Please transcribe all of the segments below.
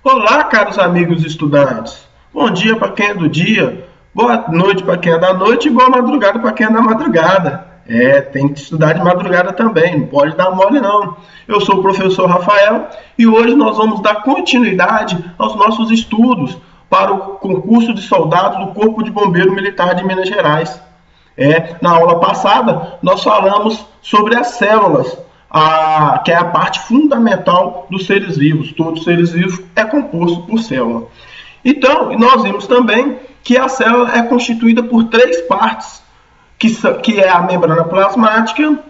Olá, caros amigos estudantes. Bom dia para quem é do dia, boa noite para quem é da noite e boa madrugada para quem é da madrugada. Tem que estudar de madrugada também, não pode dar mole não. Eu sou o professor Rafael e hoje nós vamos dar continuidade aos nossos estudos para o concurso de soldado do Corpo de Bombeiro Militar de Minas Gerais. Na aula passada, nós falamos sobre as células, que é a parte fundamental dos seres vivos. Todos os seres vivos é composto por célula. Então, nós vimos também que a célula é constituída por três partes, que é a membrana plasmática,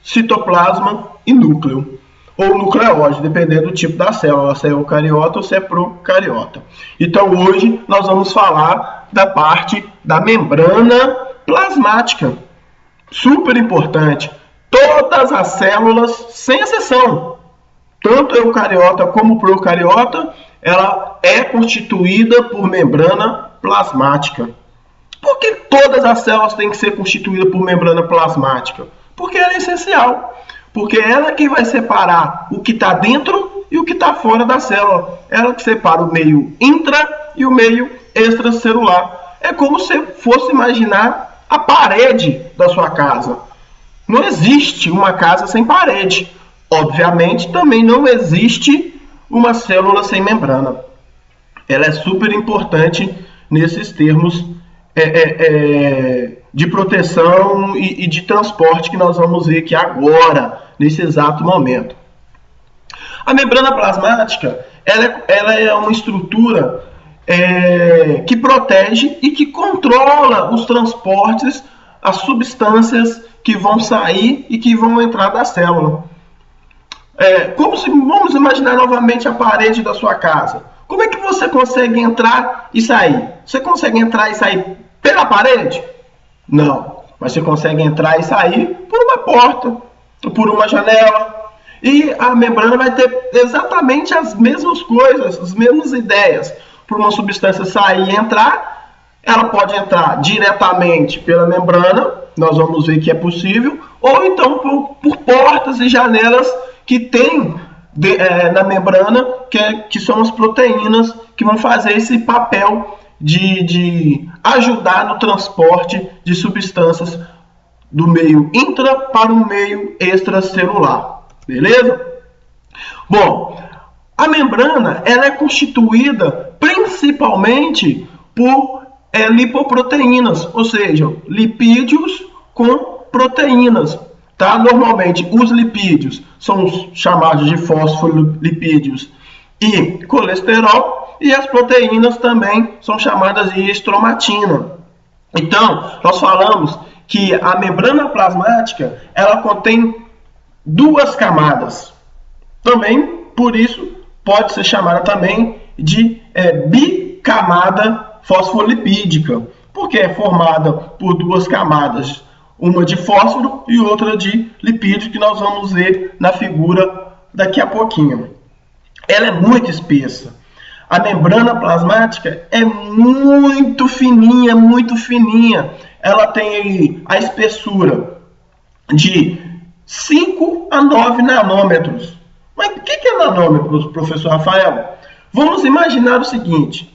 citoplasma e núcleo, ou nucleóide, dependendo do tipo da célula, se é eucariota ou se é procariota. Então, hoje, nós vamos falar da parte da membrana plasmática. Super importante. Todas as células, sem exceção, tanto eucariota como procariota, ela é constituída por membrana plasmática. Por que todas as células têm que ser constituídas por membrana plasmática? Porque ela é essencial. Porque ela é quem vai separar o que está dentro e o que está fora da célula. Ela que separa o meio intra e o meio extracelular. É como se fosse imaginar a parede da sua casa. Não existe uma casa sem parede. Obviamente, também não existe uma célula sem membrana. Ela é super importante nesses termos de proteção e de transporte que nós vamos ver aqui agora, nesse exato momento. A membrana plasmática ela é uma estrutura que protege e que controla os transportes, as substâncias que vão sair e que vão entrar da célula. Vamos imaginar novamente a parede da sua casa. Como é que você consegue entrar e sair? Você consegue entrar e sair pela parede? Não. Mas você consegue entrar e sair por uma porta, por uma janela. E a membrana vai ter exatamente as mesmas coisas, as mesmas ideias. Por uma substância sair e entrar, ela pode entrar diretamente pela membrana, nós vamos ver que é possível, ou então por portas e janelas que tem na membrana, que são as proteínas que vão fazer esse papel de ajudar no transporte de substâncias do meio intra para o meio extracelular. Beleza? Bom, a membrana ela é constituída principalmente por lipoproteínas, ou seja, lipídios com proteínas. Tá? Normalmente, os lipídios são chamados de fosfolipídios e colesterol, e as proteínas também são chamadas de estromatina. Então, nós falamos que a membrana plasmática ela contém duas camadas. Também, por isso, pode ser chamada também de bicamada fosfolipídica, porque é formada por duas camadas, uma de fósforo e outra de lipídio, que nós vamos ver na figura daqui a pouquinho. Ela é muito espessa. A membrana plasmática é muito fininha, muito fininha. Ela tem aí a espessura de 5 a 9 nanômetros. Mas o que é nanômetros, professor Rafael? Vamos imaginar o seguinte.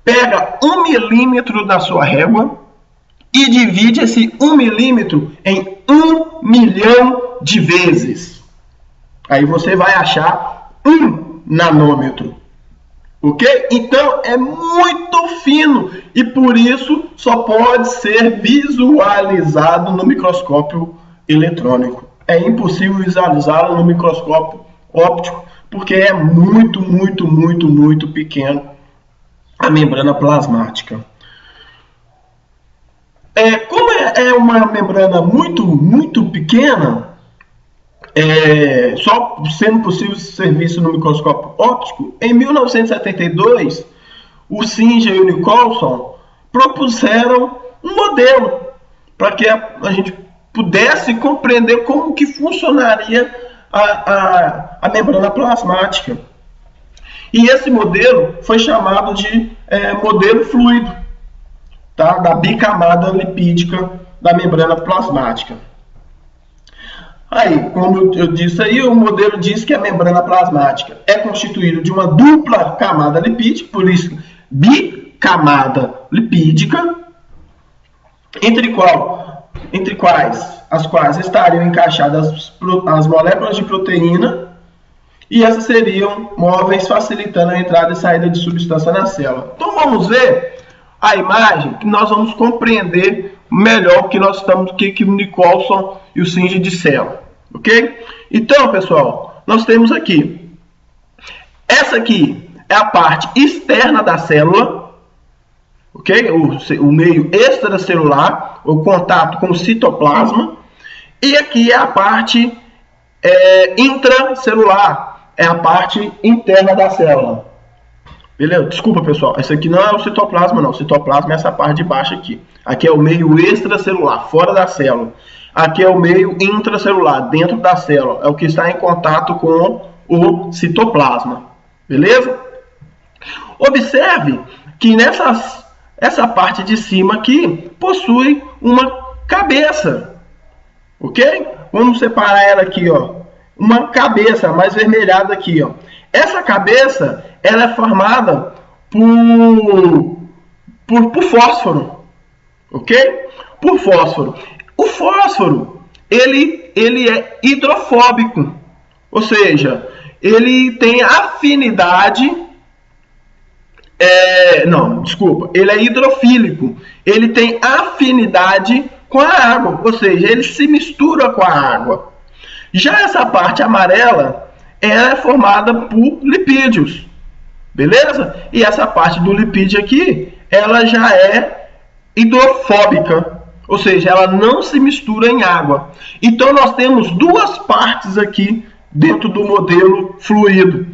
Pega 1 milímetro da sua régua e divide esse 1 milímetro em 1 milhão de vezes. Aí você vai achar 1 nanômetro. Ok? Então é muito fino e por isso só pode ser visualizado no microscópio eletrônico. É impossível visualizá-lo no microscópio óptico porque é muito, muito, muito, muito pequeno a membrana plasmática. Como é uma membrana muito, muito pequena, só sendo possível ser visto no microscópio óptico, em 1972, o Singer e o Nicholson propuseram um modelo para que a gente pudesse compreender como que funcionaria a membrana plasmática. E esse modelo foi chamado de modelo fluido, tá? Da bicamada lipídica da membrana plasmática. Aí, como eu disse aí, o modelo diz que a membrana plasmática é constituída de uma dupla camada lipídica, por isso bicamada lipídica, entre as quais estariam encaixadas as moléculas de proteína, e essas seriam móveis facilitando a entrada e saída de substância na célula. Então vamos ver a imagem que nós vamos compreender melhor o que nós estamos, que o Nicholson e o Singer disseram, ok? Então, pessoal, nós temos aqui, essa aqui é a parte externa da célula, ok? O meio extracelular, o contato com o citoplasma, e aqui é a parte intracelular, é a parte interna da célula. Beleza? Desculpa, pessoal. Esse aqui não é o citoplasma, não. O citoplasma é essa parte de baixo aqui. Aqui é o meio extracelular, fora da célula. Aqui é o meio intracelular, dentro da célula. É o que está em contato com o citoplasma. Beleza? Observe que essa parte de cima aqui possui uma cabeça. Ok? Vamos separar ela aqui, ó. Uma cabeça mais vermelhada aqui, ó. Essa cabeça, ela é formada por fósforo, ok? Por fósforo. O fósforo, ele é hidrofóbico, ou seja, ele tem afinidade, ele é hidrofílico, ele tem afinidade com a água, ou seja, ele se mistura com a água. Já essa parte amarela, ela é formada por lipídios, beleza? E essa parte do lipídio aqui, ela já é hidrofóbica, ou seja, ela não se mistura em água. Então, nós temos duas partes aqui dentro do modelo fluido.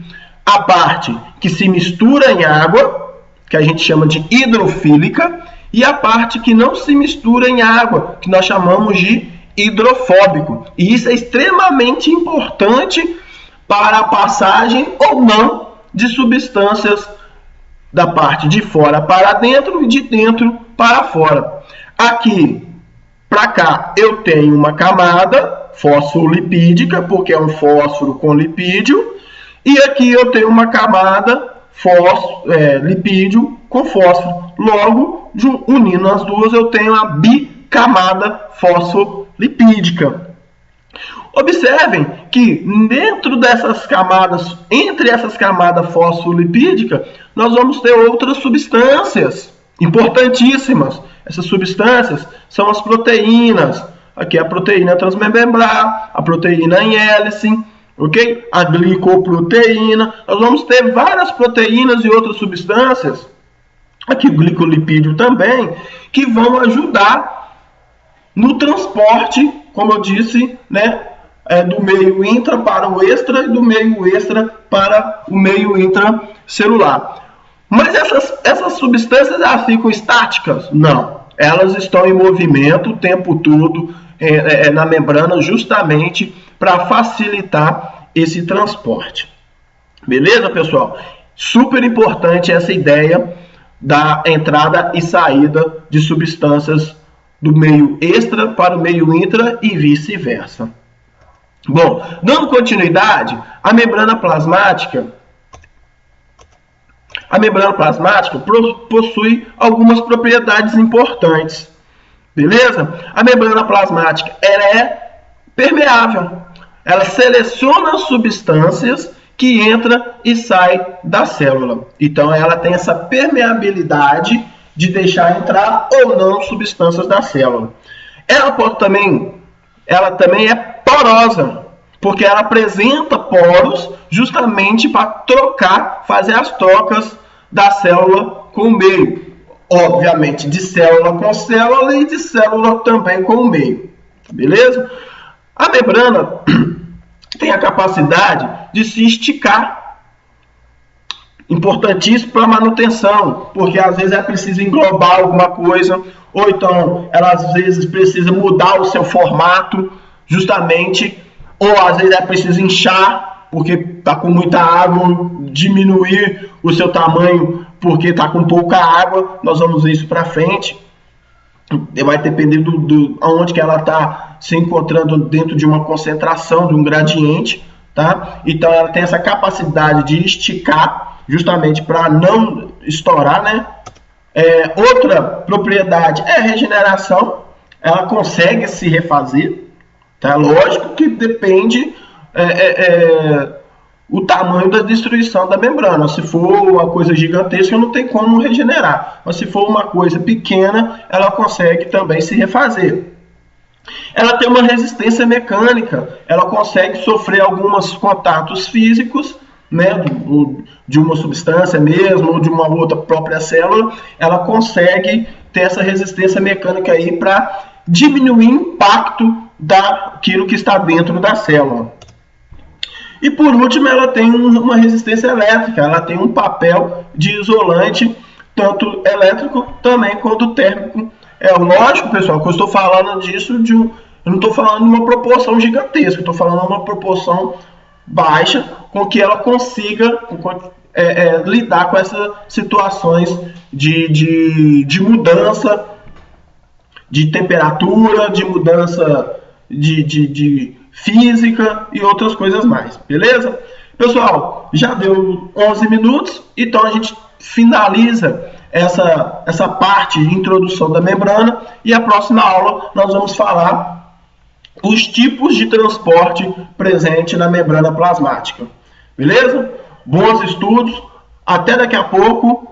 A parte que se mistura em água, que a gente chama de hidrofílica, e a parte que não se mistura em água, que nós chamamos de hidrofóbico. E isso é extremamente importante para a passagem ou não de substâncias da parte de fora para dentro e de dentro para fora. Aqui, para cá, eu tenho uma camada fosfolipídica, porque é um fósforo com lipídio, e aqui eu tenho uma camada lipídio com fósforo. Logo, unindo as duas, eu tenho a bicamada fosfolipídica. Observem que dentro dessas camadas, entre essas camadas fosfolipídicas, nós vamos ter outras substâncias importantíssimas. Essas substâncias são as proteínas. Aqui é a proteína transmembrar, a proteína em hélice, ok? A glicoproteína. Nós vamos ter várias proteínas e outras substâncias, aqui o glicolipídio também, que vão ajudar no transporte, como eu disse, né? Do meio intra para o extra e do meio extra para o meio intracelular. Mas essas substâncias, elas ficam estáticas? Não. Elas estão em movimento o tempo todo na membrana, justamente para facilitar esse transporte. Beleza, pessoal? Super importante essa ideia da entrada e saída de substâncias do meio extra para o meio intra e vice-versa. Bom, dando continuidade, a membrana plasmática possui algumas propriedades importantes, beleza? A membrana plasmática, ela é permeável, ela seleciona substâncias que entram e saem da célula. Então, ela tem essa permeabilidade de deixar entrar ou não substâncias da célula. Ela também é porosa, porque ela apresenta poros justamente para fazer as trocas da célula com o meio. Obviamente, de célula com célula e de célula também com o meio. Beleza? A membrana tem a capacidade de se esticar. Importantíssimo para a manutenção, porque às vezes é preciso englobar alguma coisa, ou então ela às vezes precisa mudar o seu formato, justamente, ou às vezes é preciso inchar, porque está com muita água, diminuir o seu tamanho, porque está com pouca água. Nós vamos ver isso para frente. Vai depender de onde que ela está está se encontrando dentro de uma concentração, de um gradiente, tá? Então ela tem essa capacidade de esticar, justamente para não estourar, né? Outra propriedade é a regeneração, ela consegue se refazer, tá? Lógico que depende o tamanho da destruição da membrana. Se for uma coisa gigantesca, não tem como regenerar. Mas se for uma coisa pequena, ela consegue também se refazer. Ela tem uma resistência mecânica, ela consegue sofrer alguns contatos físicos, né, de uma substância mesmo, ou de uma outra própria célula, ela consegue ter essa resistência mecânica aí para diminuir o impacto daquilo que está dentro da célula. E por último, ela tem uma resistência elétrica, ela tem um papel de isolante, tanto elétrico também quanto térmico. Lógico, pessoal, que eu estou falando disso eu não estou falando de uma proporção gigantesca, estou falando de uma proporção baixa, com que ela consiga lidar com essas situações de mudança de temperatura, de mudança de física e outras coisas mais, beleza? Pessoal, já deu 11 minutos, então a gente finaliza essa parte de introdução da membrana e a próxima aula nós vamos falar os tipos de transporte presente na membrana plasmática, beleza? Bons estudos, até daqui a pouco